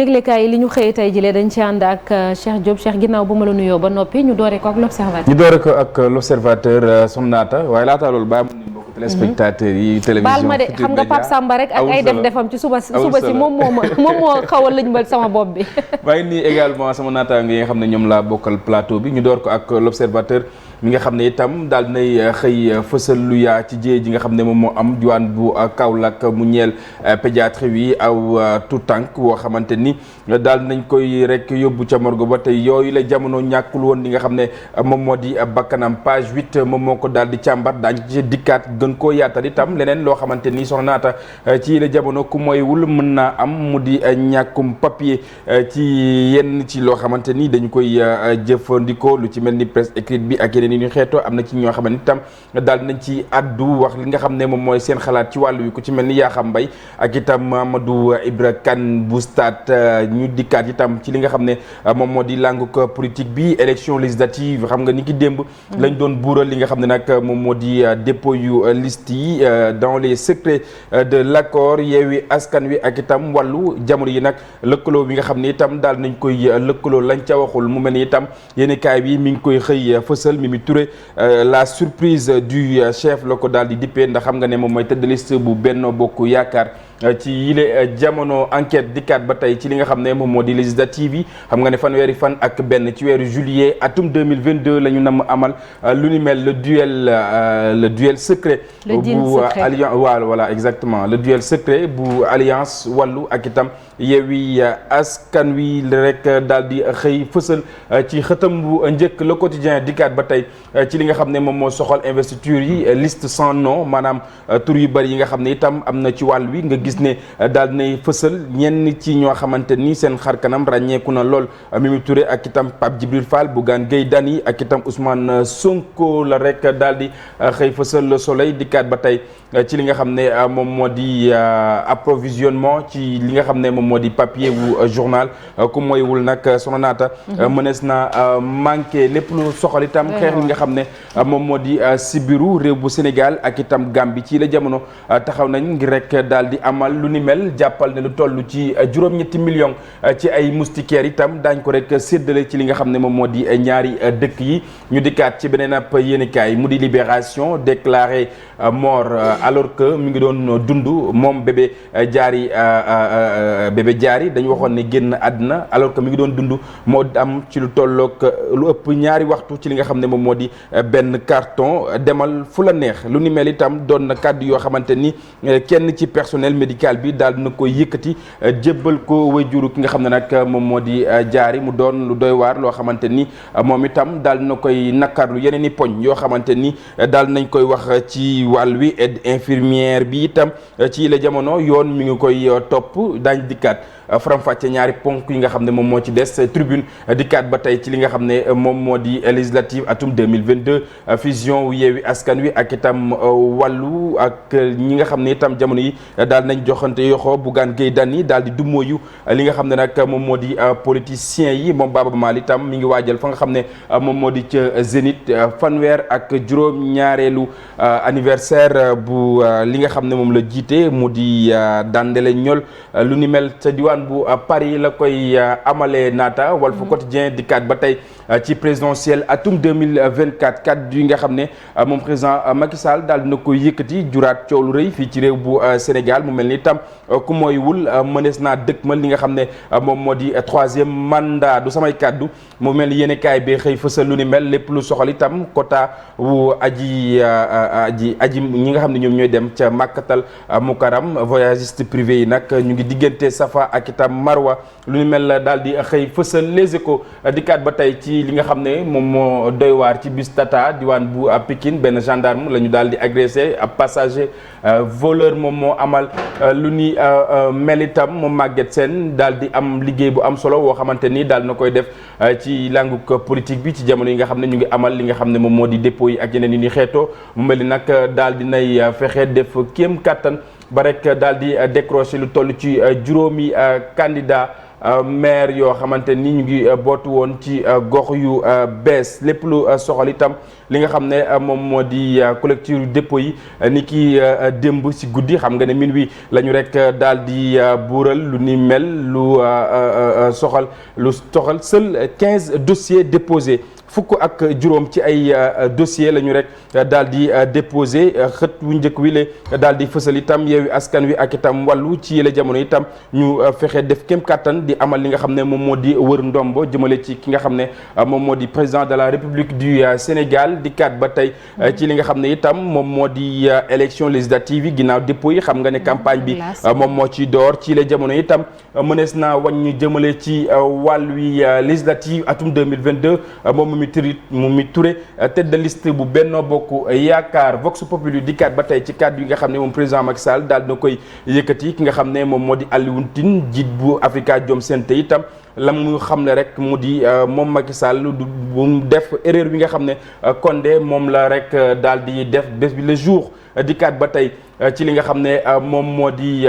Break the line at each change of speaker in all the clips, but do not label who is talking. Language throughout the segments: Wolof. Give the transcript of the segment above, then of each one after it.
yëglekaay yi li ñu xëyee tey jii dañ ci ànd ak Cheikh Diop. Cheikh, ginnaaw ba ma la nuyoo ba noppi ñu doore ko ak l'observateur.
Soxna Naata waaye laata loolu bàyyi ma nuyu mbokku téléspectateurs yi télévision
baal ma de xam nga Pape Samba rek ak ay defam ci suba si moom moo xaw a lëñbal sama bopp bi.
waaye nii également sama naataango yi nga xam ne ñoom laa bokkal plateau bi ñu door ko ak l'observateur mi nga xam ne itam daal dinay xëy fësal lu yaa ci jéey ji nga xam ne moom moo am diwaan bu Kaolack mu ñeel pédiatrie wi aw tout tànk woo xamante ni daal nañ koy rek yóbbu ca morgue ba tey yooyu la jamono ñàkkul woon li nga xam ne moom moo di bakkanam page 8 moom moo ko daal di càmbar daañu ci dikkaat gën koo yaatal itam leneen loo xamante ni Soxna Naata ci la jamono ku moywul mën naa am mu di ñàkkum papier ci yenn ci loo xamante ni dañu koy jëfandikoo lu ci mel ni presse écrite bi ak yeneen yi ñu xeetoo am na ci ñoo xamante itam daal nañ ci addu wax li nga xam ne moom mooy seen xalaat ci wàllu wi ku ci mel ni Yakham Mbaye ak itam Mamadou Ibra Kane bu Stade ñu dikkaat itam ci li nga xam ne moom moo di langue politique bi élection législative xam nga ni ki démb lañ doon buural li nga xam ne nag moom moo di dépôt yu liste yi dans les secrets de l'accord Yewwi Askan Wi ak itam wàllu jamono yi nag lëkkaloo bi nga xam ne itam daal nañ koy lëkkaloo lañ ca waxul mu mel ni itam yéeni kaay bi mi ngi koy xëy fësal Mimi Touré la surprise du chef la ko daal di dippee ndax xam nga ne moom mooy tête de liste bu Benno Bokk Yaakaar ci yile jamono enquête dikkaat ba tey ci li nga xam ne moom moo di législative yi xam nga ne fanweeri fan ak benn ci weeru juillet atum 2022 la ñu nam amal lu ni mel le duel secret bu alliance voilà exactement le duel secret bu alliance wàllu ak itam Yewwi Askan Wi rek daal di xëy fësal ci xëtam bu njëkk le quotidien dikkaat ba tey ci li nga xam ne moom moo soxal investiture yi liste sans nom maanaam tur yu bëri yi nga xam ne itam am na ci wàll wi nga gis ne daal dinay fësal ñenn ci ñoo xamante ni seen xar kanam ràññeeku na lool Mimi Touré ak itam Pape Djibril Fall Bougane Gueye Dany ak itam Ousmane Sonko la rek daal di xëy fësal le soleil dikkaat ba tey ci li nga xam ne moom moo di approvisionnement ci li nga xam ne moom moo di papier wu journal ku mooywul nag Soxna Naata mënees na manqué lépp lu soxal itam xeex li nga xam ne moom moo di sibiru réew bu Sénégal ak itam Gambie ci la jamono taxaw nañ ngir rek daal di amal lu ni mel jàppal ne lu toll ci juróom-ñetti millions ci ay moustiquaires itam daañ ko rek séddale ci li nga xam ne moom moo di ñaari dëkk yi ñu dikkaat ci beneen ab yéenekaay mu di Libération déclaré mort alors que mi ngi doon dund moom bébé jaari dañu waxoon ne génn àddina alors que mi ngi doon dund moo am ci lu tolloog lu ëpp ñaari waxtu ci li nga xam ne moom moo di benn carton demal fu la neex lu ni mel itam doon na kàddu yoo xamante ni kenn ci personnel médical bi daal dina koy yëkkati jébbal ko wayjuru ki nga xam ne nag moom moo di jaari mu doon lu doy waar loo xamante ni moom itam daal dina koy nakkarlu yeneen i poñ yoo xamante ni daal nañ koy wax ci wàll wi aide infirmière bi itam ci la jamono yoon mi ngi koy topp daañ dikkaat faram-fàcce ñaari ponk yi nga xam ne moom moo ci des tribune dikkaat ba tey ci li nga xam ne moom moo di législative atum 2022 fusion wu Yewwi Askan Wi ak itam wàllu ak ñi nga xam ne itam jamono yi daal nañ joxante yoxo Bougane Gueye Dany daal di dummóoyu li nga xam ne nag moom moo di politiciens yi moom Baba Maal itam mi ngi waajal fa nga xam ne moom moo di ca Zénith fanweer ak juróom ñaareelu anniversaire bu li nga xam ne moom la jiite mu di Dandele Ñol lu ni mel ca diwaan bu Paris la koy amalee Naata Walf Quotidien dikkaat ba tey ci présidentielle atum 2024 kaddu yi nga xam ne moom président Macky Sall daal dina koy yëkkati juraat coow lu rëy fii ci réew bu Sénégal mu mel ni itam ku mooy wul mënees naa dëkkmal li nga xam ne moom moo di troisième mandat du samay kaddu mu mel ni yéene kaay bi xëy fësal lu ni mel lépp lu soxal itam quota wu aji ñi nga xam ne ñoom ñooy dem ca Makkatal Mukarram voyagiste privé yi nag ñu ngi diggante Safa ak itam Marwa lu ni mel daal di xëy fësal Les Échos dikkaat ba tey ci li nga xam ne moom moo doy waar ci bus Tata diwaan bu Pikine benn gendarme la ñu daal di agressé ab passager voleur moom moo amal lu ni mel itam moom Maguette Sène daal di am liggéey bu am solo woo xamante ni daal na koy def ci langue politique bi ci jamono yi nga xam ne ñu ngi amal li nga xam ne moom moo di dépôt yi ak yeneen yi ni xeetoo mu mel ni nag daal di nay fexe def kéem kattan ba rek daal di décrocher lu toll ci juróomi candidat maire yoo xamante ni ñu ngi bootu woon ci gox yu bees lépp lu soxal itam li nga xam ne moom moo di collecture dépôt yi ni ki démb si guddi xam nga ne minuit la ñu rek daal di buural lu ni mel lu soxal seul 15 dossiers déposés fukk ak juróom ci ay dossier la ñu rek daal di déposé xët wu njëkk wi le daal di fësal itam Yewwi Askan Wi ak itam wàllu ci yële jamono itam ñu fexe def kéem kattan di amal li nga xam ne moom moo di wër ndombo jëmale ci ki nga xam ne moom moo di président de la République du Sénégal di kat ba tey ci li nga xam ne itam moom moo di élection législative yi ginnaaw dépôt yi xam nga ne campagne bi moom moo ci door ci yële jamono itam mënees naa wàññi jëmale ci wàllu législative atum 2022 Mimi Touré tête de liste bu Benno Bokk Yaakaar Vox Populi dikkaat ba tey ci kàddu yi nga xam ne moom président Macky Sall daal na koy yëkkati ki nga xam ne moom moo di Alioune Tine jiit bu Afrikajom Center itam la mu xam ne rek mu di moom Macky Sall du bu def erreur bi nga xam ne Condé moom la rek daal di def bés bi le jour dikkaat ba tey ci li nga xam ne moom moo di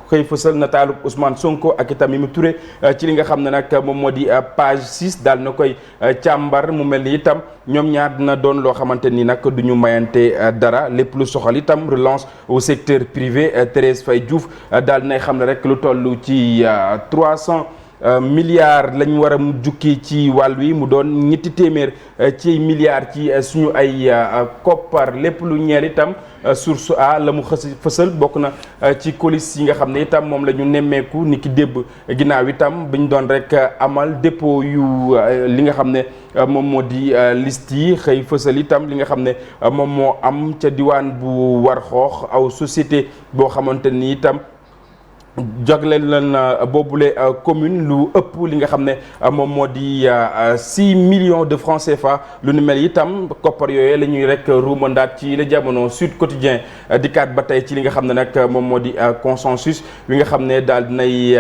xëy fësal nataalu Ousmane Sonko ak itam Mimi Touré ci li nga xam ne nag moom moo di page 6 daal na koy càmbar mu mel ni itam ñoom ñaar dina doon loo xamante ni nag du ñu mayante dara lépp lu soxal itam relance au secteur privé Thérèse Faye Diouf daal nay xam ne rek lu toll ci 300 milliards lañ war a jukki ci wàll wi mu doon ñetti téeméer ci milliards ci suñu ay koppar lépp lu ñeer itam source a la mu fësal bokk na ci colis yi nga xam ne itam moom la ñu nemmeeku ni ki débb ginnaaw itam biñ doon rek amal dépôt yu li nga xam ne moom moo di liste yi xëy fësal itam li nga xam ne moom moo am ca diwaan bu war xoox aw société boo xamante ni itam jagleel leen boobule commune lu ëpp li nga xam ne moom moo di 6 millions de francs CFA lu ni mel itam koppar yooyu la ñuy rek ruumandaat ci la jamono Sud Quotidien dikkaat ba tey ci li nga xam ne nag moom moo di consensus wi nga xam ne daal dinay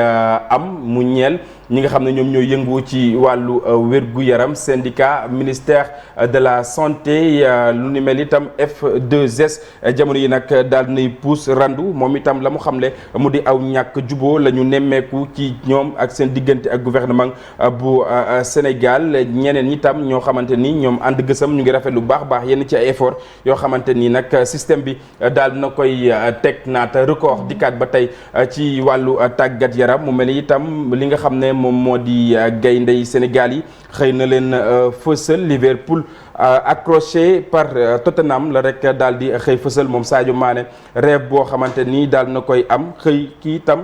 am mu ñeel ñi nga xam ne ñoom ñooy yëngu ci wàllu wér-gu-yaram syndicat ministère de la santé lu ni mel itam F2S jamono yi nag daal dinay pousse randu moom itam la mu xamle mu di aw ñàkk juboo la ñu nemmeeku ci ñoom ak seen diggante ak gouvernement bu Sénégal ñeneen itam ñoo xamante ni ñoom ànd gësam ñu ngi rafet lu baax baax yenn ci ay effort yoo xamante ni nag système bi daal na koy teg naata record dikkaat ba tey ci wàllu tàggat yaram mu mel ni itam li nga xam ne moom moo di gayndey Sénégal yi xëy na leen fësal Liverpool accroché par Tottenham la rek daal di xëy fësal moom Sadio Mané rêve boo xamante ni daal na koy am xëy kii itam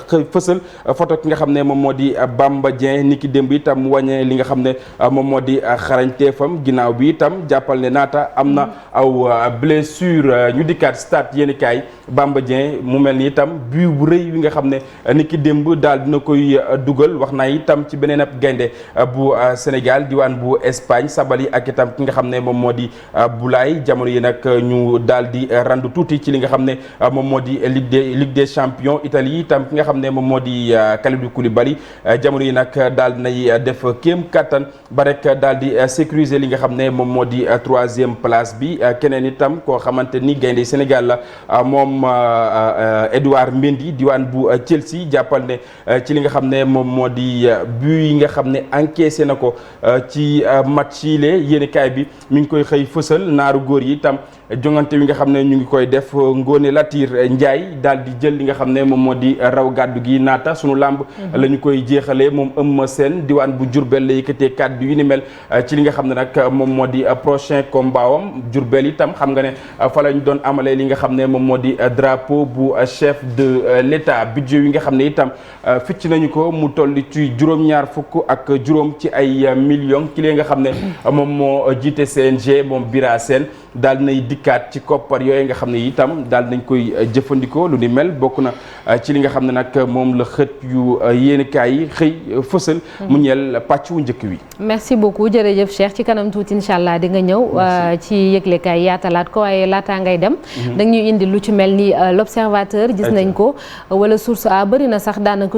xëy fësal photo ki nga xam ne moom moo di Bamba Dieng ni ki démb itam wàññee li nga xam ne moom moo di xarañteefam ginnaaw bi itam jàppal ne naata am na aw blessure ñu dikkaat stade yéeni kaay Bamba Dieng mu mel ni itam but bu rëy wi nga xam ne ni ki démb daal dina koy dugal wax naa itam ci beneen ab gaynde bu Sénégal diwaan bu Espagne Sabali ak itam ki nga xam ne moom moo di Boulaye jamono yi nag ñu daal di randu tuuti ci li nga xam ne moom moo di Ligue des champions Italie itam ki nga xam ne moom moo di Kalidou Koulibaly jamono yi nag daal nay def kéem kattan ba rek daal di sécuriser li nga xam ne moom moo di 3e place bi keneen itam koo xamante ni gaynde Sénégal la moom Edouard Mendy diwaan bu Chelsea jàppal ne ci li nga xam ne moom moo di but yi nga xam ne encaissé na ko ci match yi yéeni kaay bi mi ngi koy xëy fësal naaru góor yi itam jongante wi nga xam ne ñu ngi koy def Ngone Latir Ndiaye daal di jël li nga xam ne moom moo di raw gàddu gi naata sunu làmb la ñu koy jeexalee moom Eumeu Sène diwaan bu Diourbel la yëkkatee kàddu yu ni mel ci li nga xam ne nag moom moo di prochain combat am Diourbel itam xam nga ne fa la ñu doon amalee li nga xam ne moom moo di drapeau bu chef de l'État budget yi nga xam ne itam ficc nañu ko mu toll ci juróom-ñaar fukk ak juróom ci ay millions ki nga xam ne moom moo jiite CNG moom Bira Sène daal nay dikkaat ci koppar yooyu nga xam ne itam daal nañ koy jëfandikoo lu ni mel bokk na ci li nga xam ne nag moom la xët yu yéenekaay yi xëy fësal mu ñeel pàcc wu njëkk wi.
merci beaucoup jërëjëf Cheikh ci kanam tuuti incha allah di nga ñëw ci yëglekaay yaatalaat ko waaye laataa ngay dem dañuy indi lu ci mel ni l'observateur gis nañ ko wala source a bëri na sax daanaka